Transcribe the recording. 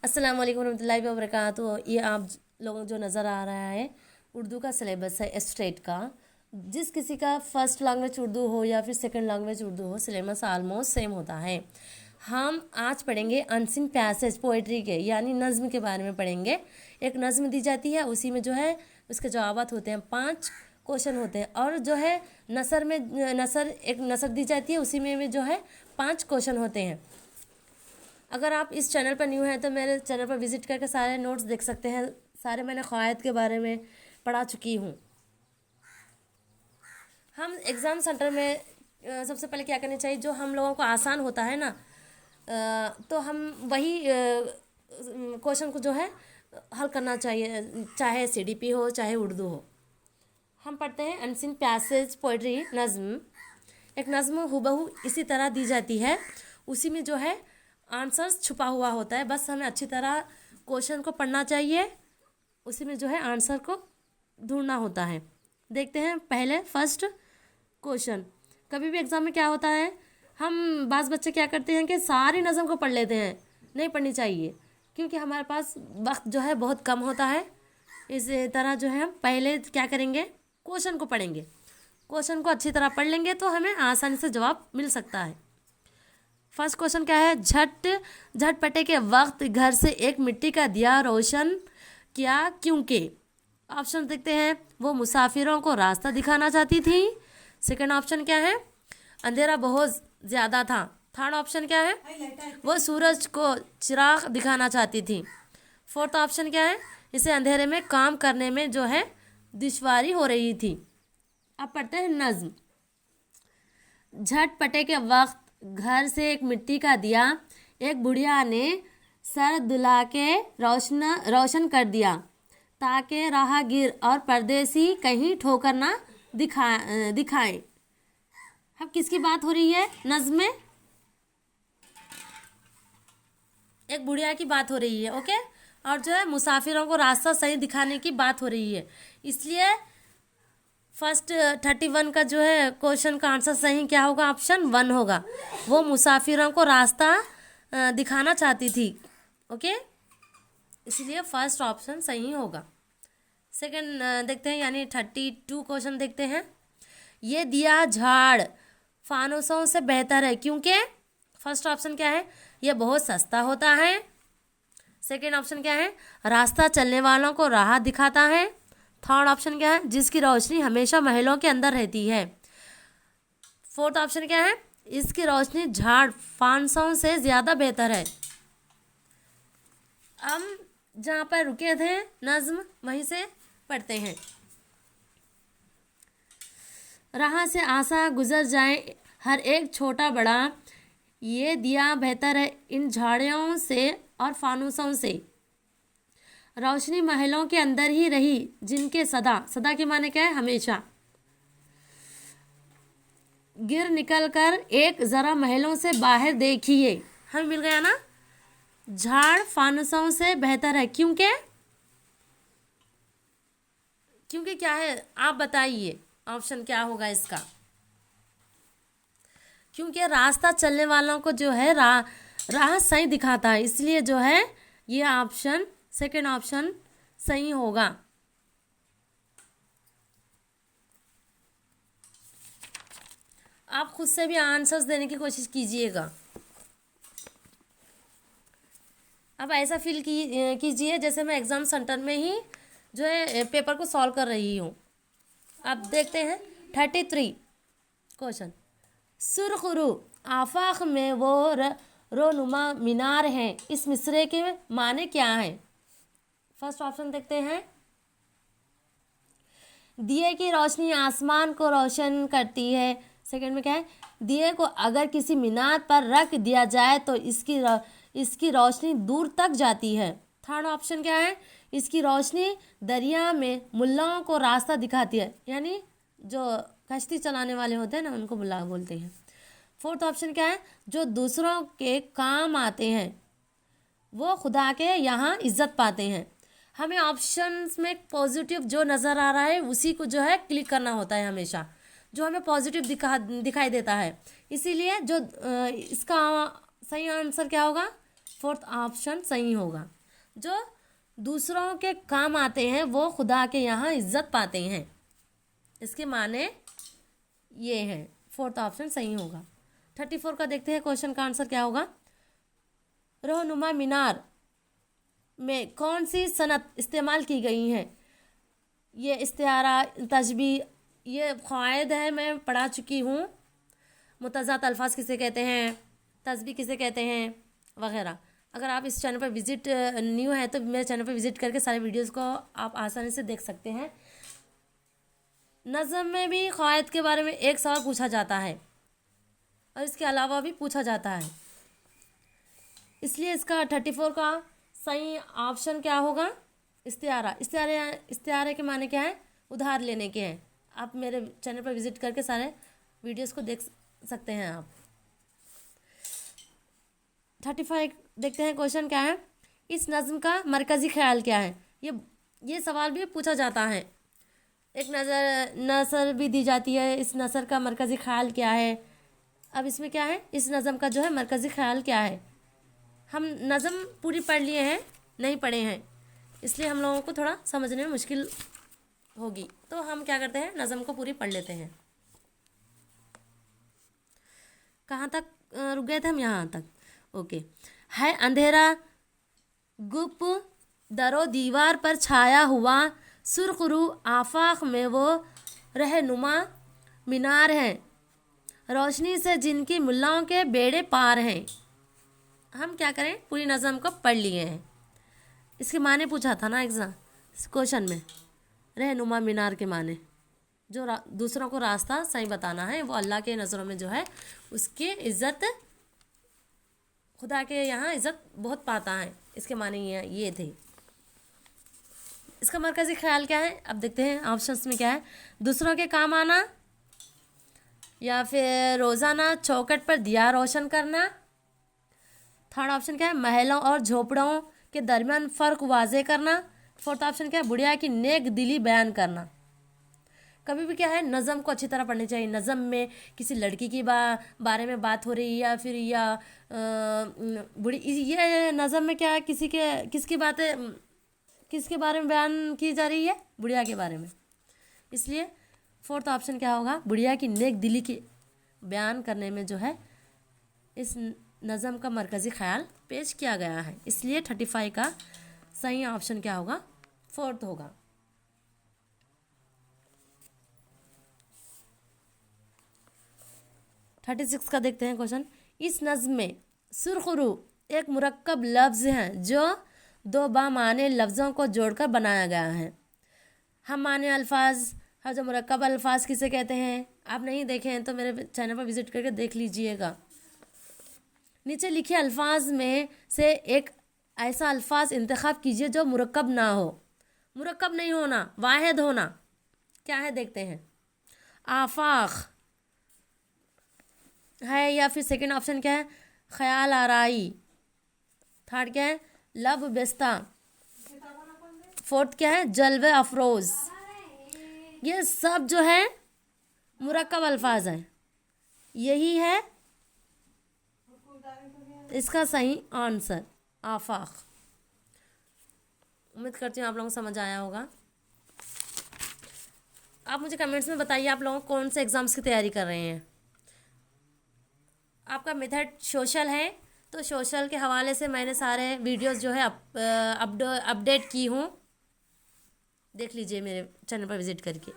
अस्सलाम वालेकुम रहमतुल्लाहि व बरकातुहू। ये आप लोगों जो नज़र आ रहा है उर्दू का सिलेबस है स्टेट का। जिस किसी का फर्स्ट लैंग्वेज उर्दू हो या फिर सेकंड लैंग्वेज उर्दू हो, सिलेबस आलमोस्ट सेम होता है। हम आज पढ़ेंगे अनसीन पैसेज पोइट्री के यानी नज़्म के बारे में पढ़ेंगे। एक नज़्म दी जाती है, उसी में जो है उसके जवाबात होते हैं, 5 क्वेश्चन होते हैं। और जो है नसर में एक नसर दी जाती है, उसी में जो है 5 क्वेश्चन होते हैं। अगर आप इस चैनल पर न्यू हैं तो मेरे चैनल पर विजिट करके सारे नोट्स देख सकते हैं। सारे मैंने क़वायद के बारे में पढ़ा चुकी हूँ। हम एग्ज़ाम सेंटर में सबसे पहले क्या करना चाहिए, जो हम लोगों को आसान होता है ना, तो हम वही क्वेश्चन को जो है हल करना चाहिए, चाहे सीडीपी हो चाहे उर्दू हो। हम पढ़ते हैं अनसीन पैसेज पोइट्री नज़्म। एक नज़्म हुबहू इसी तरह दी जाती है, उसी में जो है आंसर्स छुपा हुआ होता है। बस हमें अच्छी तरह क्वेश्चन को पढ़ना चाहिए, उसी में जो है आंसर को ढूंढना होता है। देखते हैं पहले फर्स्ट क्वेश्चन। कभी भी एग्ज़ाम में क्या होता है, हम बाज़ बच्चे क्या करते हैं कि सारी नज़म को पढ़ लेते हैं। नहीं पढ़नी चाहिए, क्योंकि हमारे पास वक्त जो है बहुत कम होता है। इस तरह जो है हम पहले क्या करेंगे, क्वेश्चन को पढ़ेंगे। क्वेश्चन को अच्छी तरह पढ़ लेंगे तो हमें आसानी से जवाब मिल सकता है। फर्स्ट क्वेश्चन क्या है, झटपटे के वक्त घर से एक मिट्टी का दिया रोशन किया क्योंकि। ऑप्शन देखते हैं, वो मुसाफिरों को रास्ता दिखाना चाहती थी। सेकंड ऑप्शन क्या है, अंधेरा बहुत ज़्यादा था। थर्ड ऑप्शन क्या है, वो सूरज को चिराग दिखाना चाहती थी। फोर्थ ऑप्शन क्या है, इसे अंधेरे में काम करने में जो है दुश्वारी हो रही थी। अब पढ़ते हैं नज्म। झटपटे के वक्त घर से एक मिट्टी का दिया एक बुढ़िया ने सर दुला के रोशन कर दिया, ताकि राहगीर और परदेसी कहीं ठोकर ना दिखाए। अब किसकी बात हो रही है नज़्म में, एक बुढ़िया की बात हो रही है, ओके। और जो है मुसाफिरों को रास्ता सही दिखाने की बात हो रही है। इसलिए फर्स्ट 31 का जो है क्वेश्चन का आंसर सही क्या होगा, ऑप्शन 1 होगा। वो मुसाफिरों को रास्ता दिखाना चाहती थी, ओके। इसलिए फर्स्ट ऑप्शन सही होगा। सेकंड देखते हैं, यानी 32 क्वेश्चन देखते हैं। ये दिया झाड़ फानुसों से बेहतर है क्योंकि। फर्स्ट ऑप्शन क्या है, ये बहुत सस्ता होता है। सेकंड ऑप्शन क्या है, रास्ता चलने वालों को राह दिखाता है। थर्ड ऑप्शन क्या है, जिसकी रोशनी हमेशा महलों के अंदर रहती है। फोर्थ ऑप्शन क्या है, इसकी रोशनी झाड़ फानुसों से ज़्यादा बेहतर है। हम जहाँ पर रुके थे नज़्म वहीं से पढ़ते हैं। राह से आसा गुजर जाए हर एक छोटा बड़ा, ये दिया बेहतर है इन झाड़ियों से और फानुसों से। रोशनी महलों के अंदर ही रही जिनके सदा के माने क्या है, हमेशा। गिर निकल कर एक ज़रा महलों से बाहर देखिए। हमें मिल गया ना, झाड़ फानुसों से बेहतर है क्योंकि क्या है, आप बताइए ऑप्शन क्या होगा इसका। क्योंकि रास्ता चलने वालों को जो है राह सही दिखाता है, इसलिए जो है ये ऑप्शन सेकंड ऑप्शन सही होगा। आप खुद से भी आंसर्स देने की कोशिश कीजिएगा। अब ऐसा फील कीजिए जैसे मैं एग्ज़ाम सेंटर में ही जो है पेपर को सॉल्व कर रही हूँ। अब देखते हैं 33 क्वेश्चन। सुरखरू आफाक में वो रोनुमा मीनार हैं, इस मिसरे के माने क्या है। फर्स्ट ऑप्शन देखते हैं, दिए की रोशनी आसमान को रोशन करती है। सेकंड में क्या है, दिए को अगर किसी मीनार पर रख दिया जाए तो इसकी रोशनी दूर तक जाती है। थर्ड ऑप्शन क्या है, इसकी रोशनी दरिया में मुल्लाओं को रास्ता दिखाती है, यानी जो कश्ती चलाने वाले होते हैं ना उनको मुल्ला बोलते हैं। फोर्थ ऑप्शन क्या है, जो दूसरों के काम आते हैं वो खुदा के यहाँ इज्जत पाते हैं। हमें ऑप्शंस में पॉजिटिव जो नज़र आ रहा है उसी को जो है क्लिक करना होता है हमेशा, जो हमें पॉजिटिव दिखाई देता है। इसीलिए जो इसका सही आंसर क्या होगा, फोर्थ ऑप्शन सही होगा। जो दूसरों के काम आते हैं वो खुदा के यहाँ इज्जत पाते हैं, इसके माने ये है, फोर्थ ऑप्शन सही होगा। 34 का देखते हैं क्वेश्चन का आंसर क्या होगा। रहनुमा मीनार में कौन सी सनत इस्तेमाल की गई है। ये इस्तिआरा, तशबीह, ये क़वाइद है, मैं पढ़ा चुकी हूँ। मुतज़ात अल्फाज किसे कहते हैं, तस्बीह किसे कहते हैं वगैरह। अगर आप इस चैनल पर विज़िट न्यू है तो मेरे चैनल पर विज़िट करके सारे वीडियोस को आप आसानी से देख सकते हैं। नज़म में भी क़वाइद के बारे में एक सवाल पूछा जाता है और इसके अलावा भी पूछा जाता है, इसलिए इसका 34 का सही ऑप्शन क्या होगा, इस्तिआरा। इस्तिआरे के माने क्या है, उधार लेने के हैं। आप मेरे चैनल पर विज़िट करके सारे वीडियोस को देख सकते हैं आप। 35 देखते हैं क्वेश्चन क्या है। इस नज़्म का मरकज़ी ख्याल क्या है। ये सवाल भी पूछा जाता है। एक नज़र भी दी जाती है, इस नज़र का मरकज़ी ख्याल क्या है। अब इसमें क्या है, इस नज़म का जो है मरकज़ी ख्याल क्या है। हम नज़म पूरी पढ़ लिए हैं, नहीं पढ़े हैं, इसलिए हम लोगों को थोड़ा समझने में मुश्किल होगी, तो हम क्या करते हैं, नज़म को पूरी पढ़ लेते हैं। कहाँ तक रुक गए थे हम, यहाँ तक। ओके। है अंधेरा गुप दरो दीवार पर छाया हुआ, सुर्खरू आफाक में वो रहनुमा मीनार हैं, रोशनी से जिनकी मुल्लाओं के बेड़े पार हैं। हम क्या करें, पूरी नज़म को पढ़ लिए हैं। इसके माने पूछा था ना एग्ज़ाम क्वेश्चन में, रहनुमा मीनार के माने जो दूसरों को रास्ता सही बताना है, वो अल्लाह के नज़रों में जो है उसकी इज़्ज़त, खुदा के यहाँ इज़्ज़त बहुत पाता है, इसके माने ये थे। इसका मरकज़ी ख्याल क्या है, अब देखते हैं ऑप्शंस में क्या है। दूसरों के काम आना, या फिर रोज़ाना चौखट पर दिया रोशन करना। थर्ड ऑप्शन क्या है, महलों और झोपड़ों के दरमियान फ़र्क वाजे करना। फोर्थ ऑप्शन क्या है, बुढ़िया की नेक दिली बयान करना। कभी भी क्या है, नज़म को अच्छी तरह पढ़नी चाहिए। नज़म में किसी लड़की की बारे में बात हो रही है, या फिर बुढ़ी, ये नज़म में क्या है, किसकी बातें, किसके बारे में बयान की जा रही है, बुढ़िया के बारे में। इसलिए फोर्थ ऑप्शन क्या होगा, बुढ़िया की नेक दिली के बयान करने में जो है इस नज़म का मरकज़ी ख्याल पेश किया गया है। इसलिए 35 का सही ऑप्शन क्या होगा, फोर्थ होगा। थर्टी 36 का देखते हैं क्वेश्चन। इस नज़्म में सुरखरू एक मुरक्कब लफ्ज़ है जो दो बामाने लफ्ज़ों को जोड़कर बनाया गया है। हम माने अल्फाज, हर जो मुरक्कब अल्फाज किसे कहते हैं, आप नहीं देखे हैं तो मेरे चैनल पर विज़िट करके देख लीजिएगा। नीचे लिखे अल्फाज में से एक ऐसा अल्फाज इंतखाब कीजिए जो मुरक्कब ना हो। मुरक्कब नहीं होना, वाहिद होना, क्या है देखते हैं। आफाक है, या फिर सेकंड ऑप्शन क्या है, ख्याल आराई। थर्ड क्या है, लब बेस्ता। फोर्थ क्या है, जलवे अफरोज। ये सब जो है मुरक्कब अल्फाज हैं। यही है इसका सही आंसर, आफाक। उम्मीद करती हूँ आप लोगों को समझ आया होगा। आप मुझे कमेंट्स में बताइए आप लोग कौन से एग्ज़ाम्स की तैयारी कर रहे हैं। आपका मेथड सोशल है तो सोशल के हवाले से मैंने सारे वीडियोस जो है अपडेट की हूँ, देख लीजिए मेरे चैनल पर विज़िट करके।